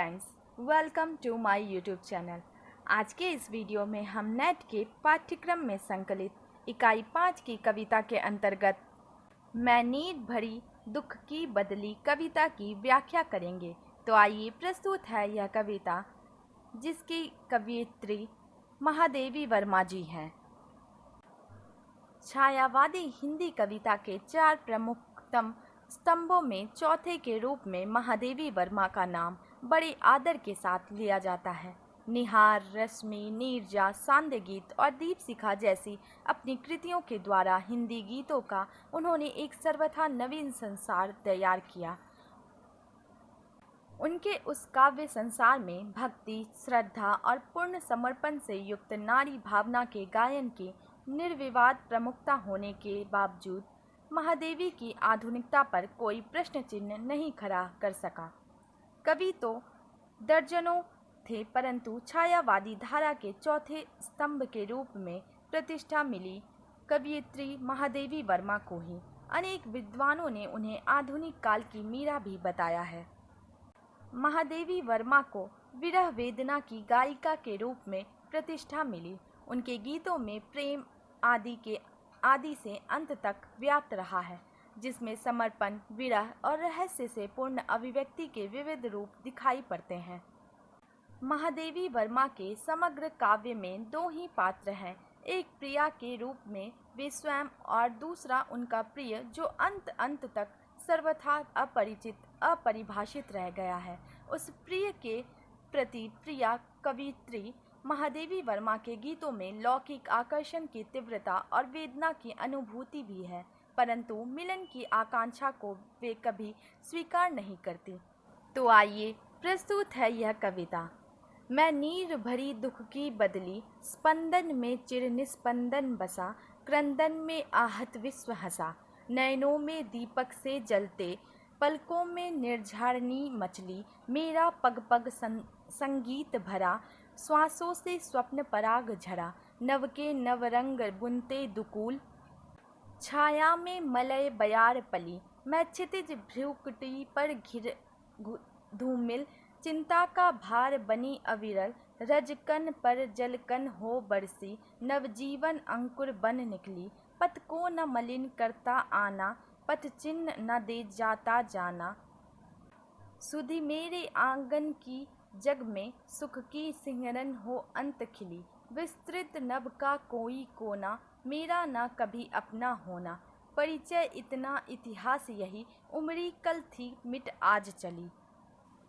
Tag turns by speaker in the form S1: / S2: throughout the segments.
S1: Friends, welcome to my YouTube channel. आज के इस वीडियो में हम नेट के पाठ्यक्रम में संकलित इकाई 5 की कविता के अंतर्गत मैं नीर भरी दुख की बदली कविता की व्याख्या करेंगे। तो आइए, प्रस्तुत है यह कविता जिसकी कवयित्री महादेवी वर्मा जी हैं। छायावादी हिंदी कविता के 4 प्रमुखतम स्तंभों में चौथे के रूप में महादेवी वर्मा का नाम बड़े आदर के साथ लिया जाता है। निहार, रश्मि, नीरजा, सांध्य गीत और दीपशिखा जैसी अपनी कृतियों के द्वारा हिंदी गीतों का उन्होंने एक सर्वथा नवीन संसार तैयार किया। उनके उस काव्य संसार में भक्ति, श्रद्धा और पूर्ण समर्पण से युक्त नारी भावना के गायन की निर्विवाद प्रमुखता होने के बावजूद महादेवी की आधुनिकता पर कोई प्रश्न चिन्ह नहीं खड़ा कर सका। कवि तो दर्जनों थे, परंतु छायावादी धारा के चौथे स्तंभ के रूप में प्रतिष्ठा मिली कवयित्री महादेवी वर्मा को ही। अनेक विद्वानों ने उन्हें आधुनिक काल की मीरा भी बताया है। महादेवी वर्मा को विरह वेदना की गायिका के रूप में प्रतिष्ठा मिली। उनके गीतों में प्रेम आदि से अंत तक व्याप्त रहा है, जिसमें समर्पण, विरह और रहस्य से पूर्ण अभिव्यक्ति के विविध रूप दिखाई पड़ते हैं। महादेवी वर्मा के समग्र काव्य में 2 ही पात्र हैं, एक प्रिया के रूप में वे स्वयं और दूसरा उनका प्रिय जो अंत तक सर्वथा अपरिभाषित रह गया है। उस प्रिय के प्रति प्रिया कवयित्री महादेवी वर्मा के गीतों में लौकिक आकर्षण की तीव्रता और वेदना की अनुभूति भी है, परंतु मिलन की आकांक्षा को वे कभी स्वीकार नहीं करती। तो आइए, प्रस्तुत है यह कविता। मैं नीर भरी दुख की बदली, स्पंदन में चिर निस्पंदन बसा, क्रंदन में आहत विश्व हंसा, नयनों में दीपक से जलते, पलकों में निर्झरनी मचली, मेरा पग पग संगीत भरा, श्वासों से स्वप्न पराग झरा, नव के नव रंग बुनते दुकूल, छाया में मलय बयार पली, मैं क्षितिज भ्रुकुटी पर घिर धूमिल, चिंता का भार बनी अविरल, रजकन पर जलकन हो बरसी, नवजीवन अंकुर बन निकली, पथ को न मलिन करता आना, पथ चिन्ह न दे जाता जाना, सुधि मेरे आंगन की जग में, सुख की सिंहरन हो अंत खिली, विस्तृत नभ का कोई कोना, मेरा न कभी अपना होना, परिचय इतना इतिहास यही, उमरी कल थी मिट आज चली।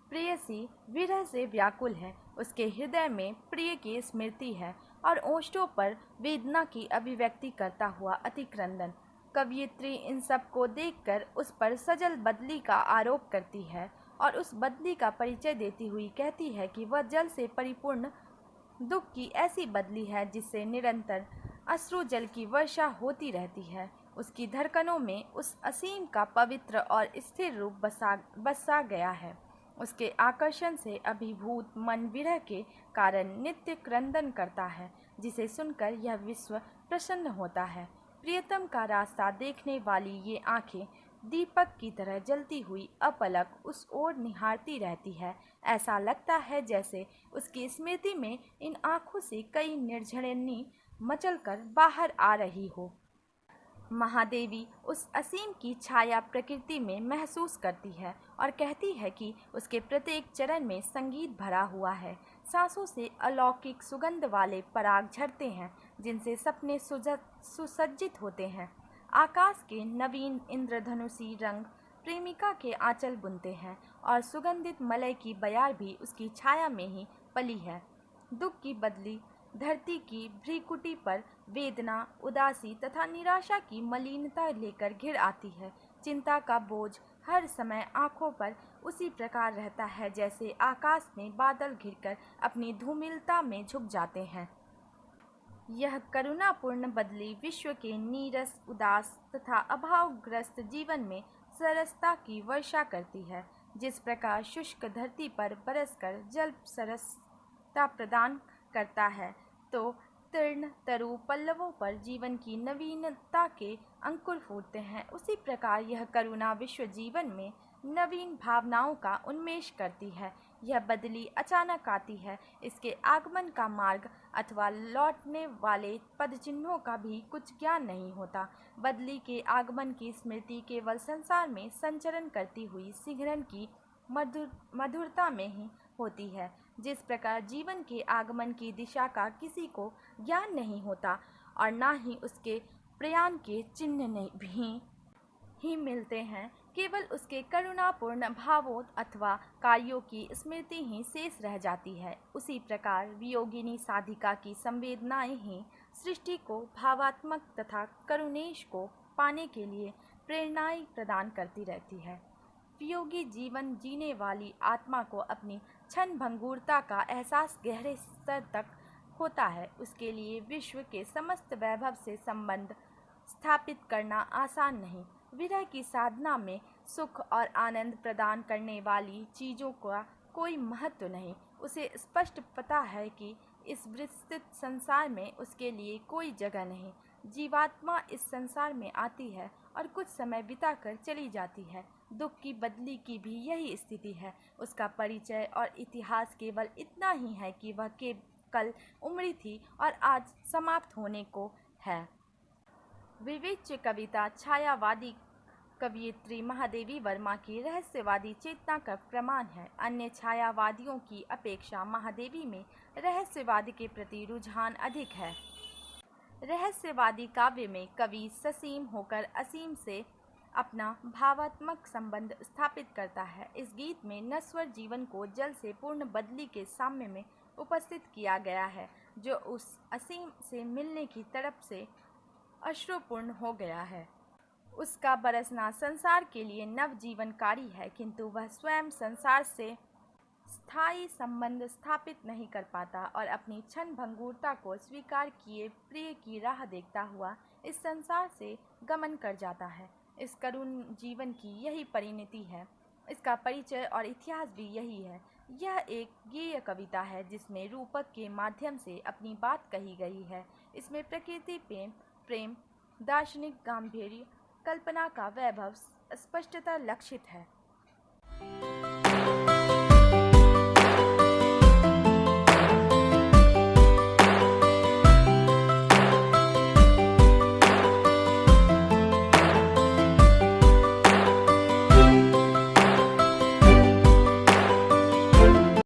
S1: प्रेयसी विरह से व्याकुल है, उसके हृदय में प्रिय की स्मृति है और ओष्ठों पर वेदना की अभिव्यक्ति करता हुआ अतिक्रंदन। कवयित्री इन सब को देखकर उस पर सजल बदली का आरोप करती है और उस बदली का परिचय देती हुई कहती है कि वह जल से परिपूर्ण दुख की ऐसी बदली है जिससे निरंतर अश्रु जल की वर्षा होती रहती है। उसकी धड़कनों में उस असीम का पवित्र और स्थिर रूप बसा गया है। उसके आकर्षण से अभिभूत मन विरह के कारण नित्य क्रंदन करता है, जिसे सुनकर यह विश्व प्रसन्न होता है। प्रियतम का रास्ता देखने वाली ये आंखें दीपक की तरह जलती हुई अपलक उस ओर निहारती रहती है। ऐसा लगता है जैसे उसकी स्मृति में इन आँखों से कई निर्झरनी मचलकर बाहर आ रही हो। महादेवी उस असीम की छाया प्रकृति में महसूस करती है और कहती है कि उसके प्रत्येक चरण में संगीत भरा हुआ है। सांसों से अलौकिक सुगंध वाले पराग झरते हैं, जिनसे सपने सुसज्जित होते हैं। आकाश के नवीन इंद्रधनुषी रंग प्रेमिका के आंचल बुनते हैं और सुगंधित मलय की बयार भी उसकी छाया में ही पली है। दुख की बदली धरती की भ्रिकुटी पर वेदना, उदासी तथा निराशा की मलिनता लेकर घिर आती है। चिंता का बोझ हर समय आंखों पर उसी प्रकार रहता है जैसे आकाश में बादल घिरकर अपनी धूमिलता में झुक जाते हैं। यह करुणापूर्ण बदली विश्व के नीरस, उदास तथा अभावग्रस्त जीवन में सरसता की वर्षा करती है। जिस प्रकार शुष्क धरती पर बरसकर जल सरसता प्रदान करता है, तो तीर्ण तरु पल्लवों पर जीवन की नवीनता के अंकुर फूटते हैं, उसी प्रकार यह करुणा विश्व जीवन में नवीन भावनाओं का उन्मेष करती है। यह बदली अचानक आती है। इसके आगमन का मार्ग अथवा लौटने वाले पदचिन्हों का भी कुछ ज्ञान नहीं होता। बदली के आगमन की स्मृति केवल संसार में संचरण करती हुई सिमरन की मधुरता में ही होती है। जिस प्रकार जीवन के आगमन की दिशा का किसी को ज्ञान नहीं होता और ना ही उसके प्रयाण के चिन्ह भी ही मिलते हैं, केवल उसके करुणापूर्ण भावों अथवा कार्यों की स्मृति ही शेष रह जाती है, उसी प्रकार वियोगिनी साधिका की संवेदनाएं ही सृष्टि को भावात्मक तथा करुणेश को पाने के लिए प्रेरणाएं प्रदान करती रहती है। वियोगी जीवन जीने वाली आत्मा को अपनी क्षण भंगुरता का एहसास गहरे स्तर तक होता है। उसके लिए विश्व के समस्त वैभव से संबंध स्थापित करना आसान नहीं। विरह की साधना में सुख और आनंद प्रदान करने वाली चीज़ों का कोई महत्व नहीं। उसे स्पष्ट पता है कि इस विस्तृत संसार में उसके लिए कोई जगह नहीं। जीवात्मा इस संसार में आती है और कुछ समय बिताकर चली जाती है। दुख की बदली की भी यही स्थिति है। उसका परिचय और इतिहास केवल इतना ही है कि वह कल उमड़ी थी और आज समाप्त होने को है। विवेच्य कविता छायावादी कवयित्री महादेवी वर्मा की रहस्यवादी चेतना का प्रमाण है। अन्य छायावादियों की अपेक्षा महादेवी में रहस्यवाद के प्रति रुझान अधिक है। रहस्यवादी काव्य में कवि ससीम होकर असीम से अपना भावात्मक संबंध स्थापित करता है। इस गीत में नश्वर जीवन को जल से पूर्ण बदली के साम्य में उपस्थित किया गया है, जो उस असीम से मिलने की तड़प से अश्रुपूर्ण हो गया है। उसका बरसना संसार के लिए नव जीवनकारी है, किंतु वह स्वयं संसार से स्थायी संबंध स्थापित नहीं कर पाता और अपनी क्षण भंगुरता को स्वीकार किए प्रिय की राह देखता हुआ इस संसार से गमन कर जाता है। इस करुण जीवन की यही परिणति है। इसका परिचय और इतिहास भी यही है। यह एक गेय कविता है जिसमें रूपक के माध्यम से अपनी बात कही गई है। इसमें प्रकृति प्रेम, दार्शनिक गांधीर्य, कल्पना का वैभव स्पष्टतः लक्षित है।